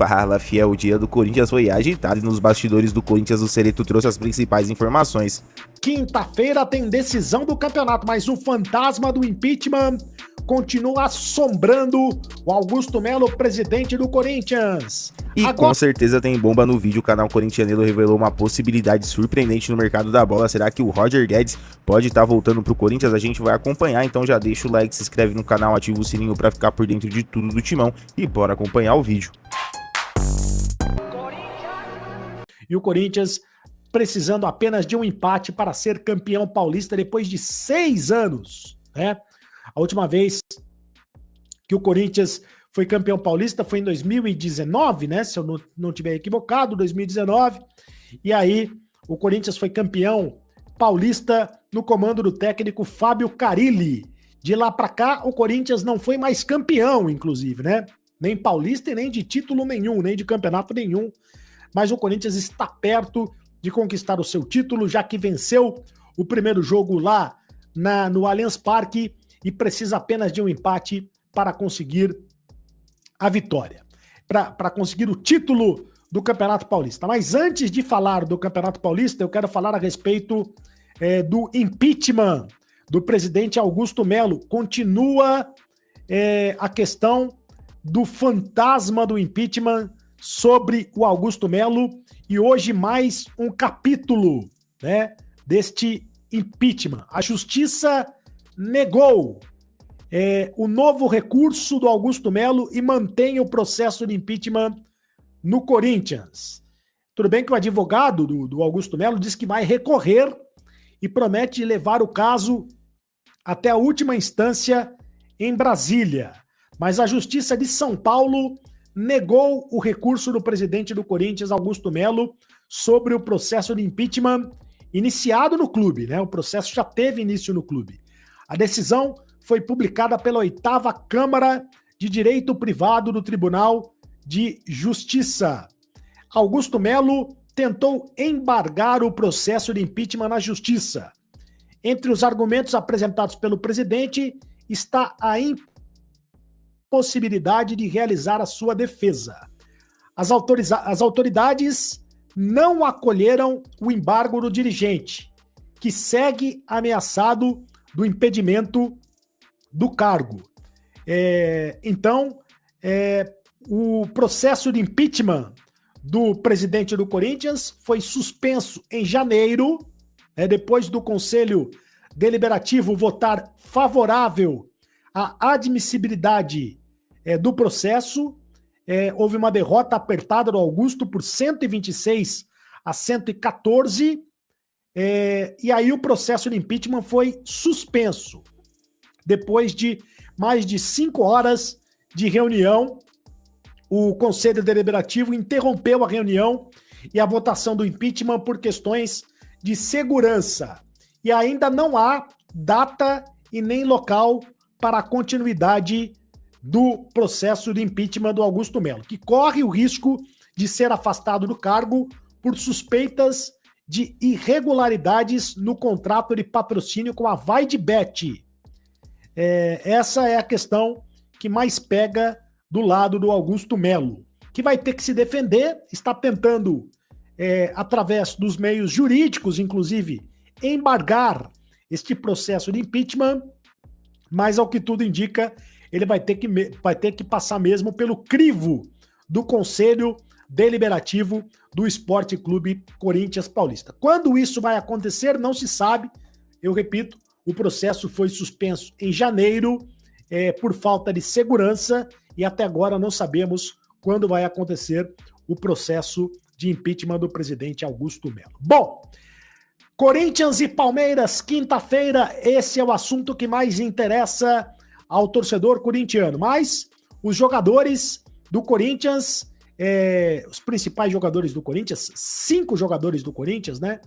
Fala, fiel, o dia do Corinthians foi agitado e nos bastidores do Corinthians o Cereto trouxe as principais informações. Quinta-feira tem decisão do campeonato, mas o fantasma do impeachment continua assombrando o Augusto Melo, presidente do Corinthians. E com certeza tem bomba no vídeo, o canal corintianelo revelou uma possibilidade surpreendente no mercado da bola. Será que o Roger Guedes pode estar voltando pro Corinthians? A gente vai acompanhar, então já deixa o like, se inscreve no canal, ativa o sininho para ficar por dentro de tudo do Timão e bora acompanhar o vídeo. E o Corinthians precisando apenas de um empate para ser campeão paulista depois de 6 anos, né? A última vez que o Corinthians foi campeão paulista foi em 2019, né? Se eu não tiver equivocado, 2019. E aí o Corinthians foi campeão paulista no comando do técnico Fábio Carille. De lá para cá, o Corinthians não foi mais campeão, inclusive, né? Nem paulista e nem de título nenhum, nem de campeonato nenhum. Mas o Corinthians está perto de conquistar o seu título, já que venceu o primeiro jogo lá no Allianz Parque e precisa apenas de um empate para conseguir a vitória, para conseguir o título do Campeonato Paulista. Mas antes de falar do Campeonato Paulista, eu quero falar a respeito do impeachment do presidente Augusto Melo. Continua a questão do fantasma do impeachment sobre o Augusto Melo e hoje mais um capítulo, né, deste impeachment. A Justiça negou o novo recurso do Augusto Melo e mantém o processo de impeachment no Corinthians. Tudo bem que o advogado do Augusto Melo diz que vai recorrer e promete levar o caso até a última instância em Brasília. Mas a Justiça de São Paulo negou o recurso do presidente do Corinthians, Augusto Melo, sobre o processo de impeachment iniciado no clube, né? O processo já teve início no clube. A decisão foi publicada pela 8ª Câmara de Direito Privado do Tribunal de Justiça. Augusto Melo tentou embargar o processo de impeachment na Justiça. Entre os argumentos apresentados pelo presidente está a impossibilidade de realizar a sua defesa. As autoridades não acolheram o embargo do dirigente, que segue ameaçado do impedimento do cargo. O processo de impeachment do presidente do Corinthians foi suspenso em janeiro, depois do Conselho Deliberativo votar favorável à admissibilidade do processo. Houve uma derrota apertada do Augusto por 126-114, e aí o processo de impeachment foi suspenso. Depois de mais de 5 horas de reunião, o Conselho Deliberativo interrompeu a reunião e a votação do impeachment por questões de segurança. E ainda não há data e nem local para a continuidade do processo de impeachment do Augusto Melo, que corre o risco de ser afastado do cargo por suspeitas de irregularidades no contrato de patrocínio com a Vai de Bet. Essa é a questão que mais pega do lado do Augusto Melo, que vai ter que se defender, está tentando, através dos meios jurídicos, inclusive, embargar este processo de impeachment, mas, ao que tudo indica, ele vai ter que passar mesmo pelo crivo do Conselho Deliberativo do Esporte Clube Corinthians Paulista. Quando isso vai acontecer, não se sabe. Eu repito, o processo foi suspenso em janeiro por falta de segurança e até agora não sabemos quando vai acontecer o processo de impeachment do presidente Augusto Melo. Bom, Corinthians e Palmeiras, quinta-feira, esse é o assunto que mais interessa ao torcedor corintiano. Mas os jogadores do Corinthians, os principais jogadores do Corinthians, 5 jogadores do Corinthians, né,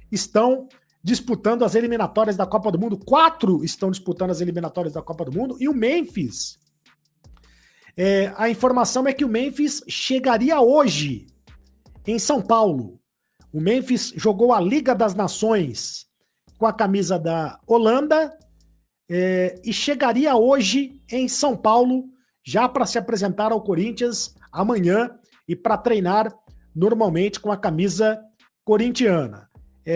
estão disputando as eliminatórias da Copa do Mundo. 4 estão disputando as eliminatórias da Copa do Mundo. E o Memphis, a informação é que o Memphis chegaria hoje em São Paulo. O Memphis jogou a Liga das Nações com a camisa da Holanda e chegaria hoje em São Paulo já para se apresentar ao Corinthians amanhã e para treinar normalmente com a camisa corintiana.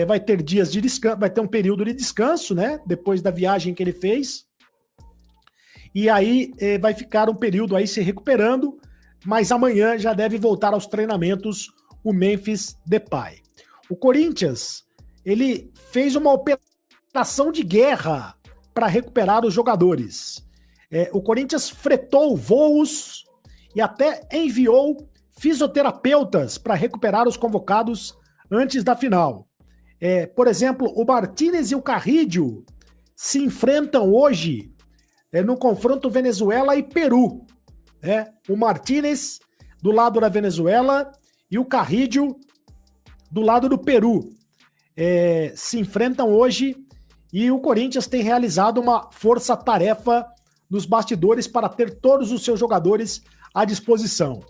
Vai ter dias de descanso, vai ter um período de descanso, né? Depois da viagem que ele fez. E aí vai ficar um período aí se recuperando, mas amanhã já deve voltar aos treinamentos o Memphis Depay. O Corinthians, ele fez uma operação de guerra para recuperar os jogadores. O Corinthians fretou voos e até enviou fisioterapeutas para recuperar os convocados antes da final. Por exemplo, o Martínez e o Carrídio se enfrentam hoje no confronto Venezuela e Peru. O Martínez do lado da Venezuela e o Carrídio do lado do Peru. Se enfrentam hoje e o Corinthians tem realizado uma força-tarefa nos bastidores para ter todos os seus jogadores à disposição.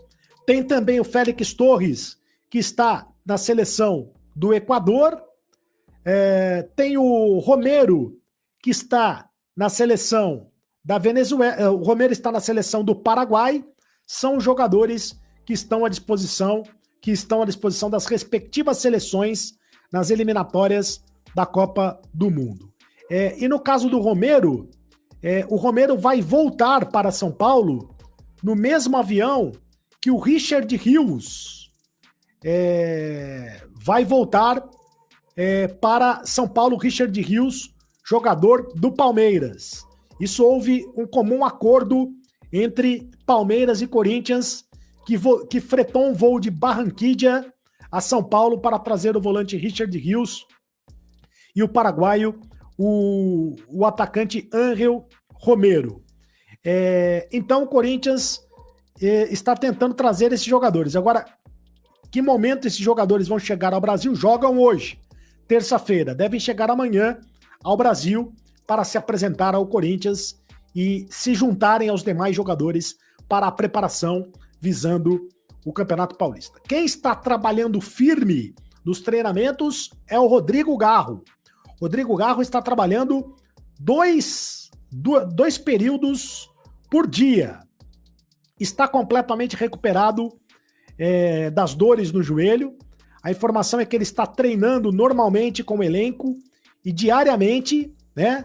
Tem também o Félix Torres, que está na seleção do Equador. Tem o Romero, que está na seleção da Venezuela. O Romero está na seleção do Paraguai. São jogadores que estão à disposição das respectivas seleções nas eliminatórias da Copa do Mundo. E no caso do Romero, o Romero vai voltar para São Paulo no mesmo avião que o Richard Rios vai voltar para São Paulo. Richard Rios, jogador do Palmeiras. Isso houve um comum acordo entre Palmeiras e Corinthians, que fretou um voo de Barranquilla a São Paulo para trazer o volante Richard Rios e o paraguaio, o atacante Ángel Romero. Então o Corinthians está tentando trazer esses jogadores. Agora, que momento esses jogadores vão chegar ao Brasil? Jogam hoje, terça-feira. Devem chegar amanhã ao Brasil para se apresentar ao Corinthians e se juntarem aos demais jogadores para a preparação visando o Campeonato Paulista. Quem está trabalhando firme nos treinamentos é o Rodrigo Garro. Rodrigo Garro está trabalhando dois períodos por dia. Está completamente recuperado das dores no joelho. A informação é que ele está treinando normalmente com o elenco e diariamente, né?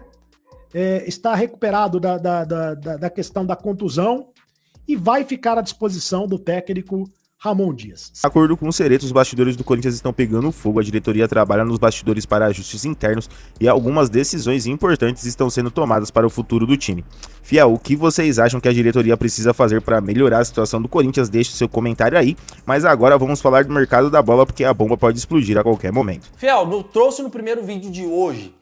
Está recuperado da questão da contusão e vai ficar à disposição do técnico Ramon Dias. De acordo com o Cereto, os bastidores do Corinthians estão pegando fogo. A diretoria trabalha nos bastidores para ajustes internos e algumas decisões importantes estão sendo tomadas para o futuro do time. Fiel, o que vocês acham que a diretoria precisa fazer para melhorar a situação do Corinthians? Deixe o seu comentário aí, mas agora vamos falar do mercado da bola, porque a bomba pode explodir a qualquer momento. Fiel, trouxe no primeiro vídeo de hoje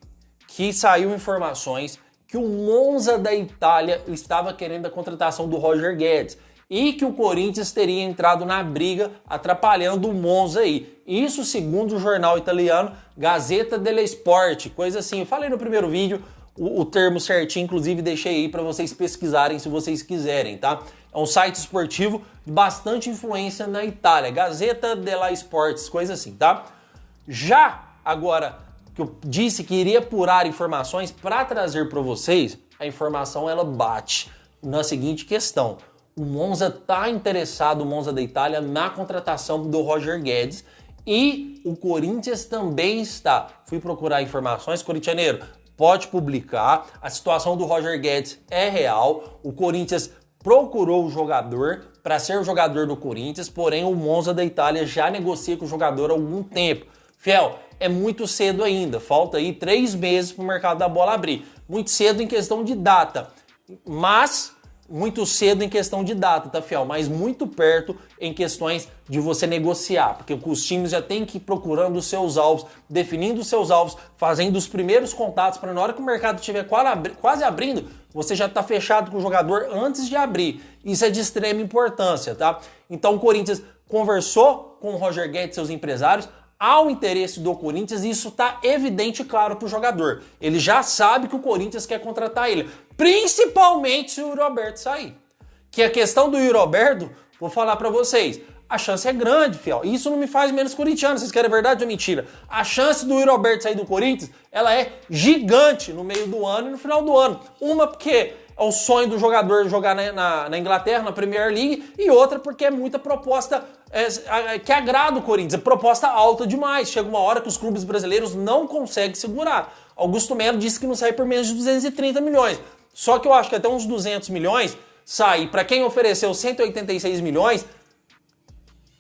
que saiu informações que o Monza da Itália estava querendo a contratação do Roger Guedes e que o Corinthians teria entrado na briga atrapalhando o Monza aí. Isso segundo o jornal italiano Gazzetta dello Sport, coisa assim. Eu falei no primeiro vídeo o termo certinho, inclusive deixei aí para vocês pesquisarem se vocês quiserem, tá? É um site esportivo de bastante influência na Itália, Gazzetta dello Sport, coisa assim, tá? Já agora que eu disse que iria apurar informações para trazer para vocês, a informação ela bate na seguinte questão. O Monza está interessado, o Monza da Itália, na contratação do Roger Guedes e o Corinthians também está. Fui procurar informações, corintianeiro, pode publicar, a situação do Roger Guedes é real, o Corinthians procurou o jogador para ser o jogador do Corinthians, porém o Monza da Itália já negocia com o jogador há algum tempo. Fiel, é muito cedo ainda, falta aí 3 meses para o mercado da bola abrir. Muito cedo em questão de data, tá, Fiel? Mas muito perto em questões de você negociar, porque os times já têm que ir procurando os seus alvos, definindo os seus alvos, fazendo os primeiros contatos para na hora que o mercado estiver quase abrindo, você já está fechado com o jogador antes de abrir. Isso é de extrema importância, tá? Então o Corinthians conversou com o Roger Guedes e seus empresários, há o interesse do Corinthians e isso está evidente e claro para o jogador. Ele já sabe que o Corinthians quer contratar ele, principalmente se o Yuri Alberto sair. Que a questão do Yuri Alberto, vou falar para vocês, a chance é grande, fiel. Isso não me faz menos corintiano, vocês querem verdade ou mentira? A chance do Yuri Alberto sair do Corinthians, ela é gigante no meio do ano e no final do ano. Uma porque é o sonho do jogador jogar na Inglaterra, na Premier League, e outra porque é muita proposta que agrada o Corinthians. É proposta alta demais. Chega uma hora que os clubes brasileiros não conseguem segurar. Augusto Melo disse que não sai por menos de 230 milhões. Só que eu acho que até uns 200 milhões sai. Para quem ofereceu 186 milhões,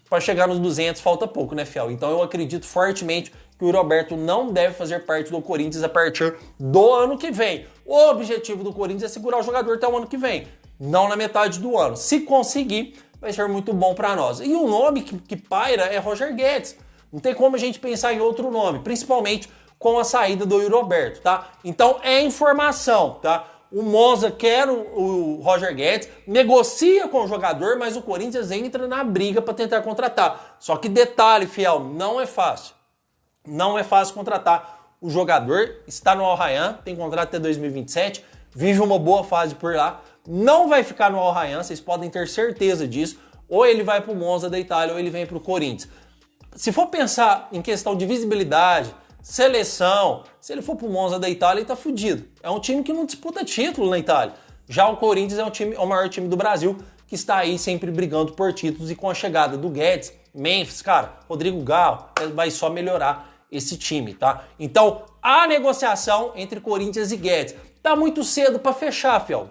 para chegar nos 200 falta pouco, né, Fiel? Então eu acredito fortemente que o Roberto não deve fazer parte do Corinthians a partir do ano que vem. O objetivo do Corinthians é segurar o jogador até o ano que vem, não na metade do ano. Se conseguir, vai ser muito bom para nós. E o nome que paira é Roger Guedes. Não tem como a gente pensar em outro nome, principalmente com a saída do Roberto, tá? Então é informação, tá? O Monza quer o Roger Guedes, negocia com o jogador, mas o Corinthians entra na briga para tentar contratar. Só que detalhe, Fiel, não é fácil. Não é fácil contratar. O jogador está no Al Rayyan, tem contrato até 2027, vive uma boa fase por lá. Não vai ficar no Al Rayyan, vocês podem ter certeza disso. Ou ele vai para o Monza da Itália, ou ele vem para o Corinthians. Se for pensar em questão de visibilidade, seleção, se ele for pro Monza da Itália, ele tá fudido. É um time que não disputa título na Itália. Já o Corinthians é o maior time do Brasil, que está aí sempre brigando por títulos, e com a chegada do Guedes, Memphis, cara, Rodrigo Galo, vai só melhorar esse time, tá? Então, a negociação entre Corinthians e Guedes. Tá muito cedo para fechar, Fiel.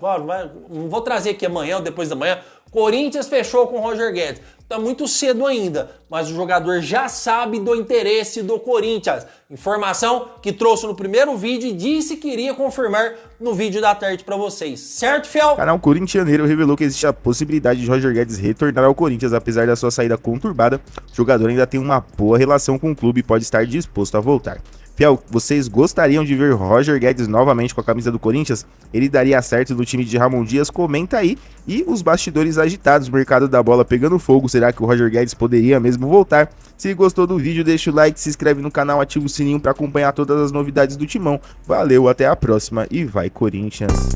Não vou trazer aqui amanhã ou depois da manhã. Corinthians fechou com o Roger Guedes. Tá muito cedo ainda, mas o jogador já sabe do interesse do Corinthians. Informação que trouxe no primeiro vídeo e disse que iria confirmar no vídeo da tarde para vocês. Certo, Fiel? O canal corintianeiro revelou que existe a possibilidade de Roger Guedes retornar ao Corinthians. Apesar da sua saída conturbada, o jogador ainda tem uma boa relação com o clube e pode estar disposto a voltar. Fiel, vocês gostariam de ver Roger Guedes novamente com a camisa do Corinthians? Ele daria certo do time de Ramon Dias? Comenta aí. E os bastidores agitados, o mercado da bola pegando fogo, será que o Roger Guedes poderia mesmo voltar? Se gostou do vídeo, deixa o like, se inscreve no canal, ativa o sininho para acompanhar todas as novidades do Timão. Valeu, até a próxima e vai Corinthians!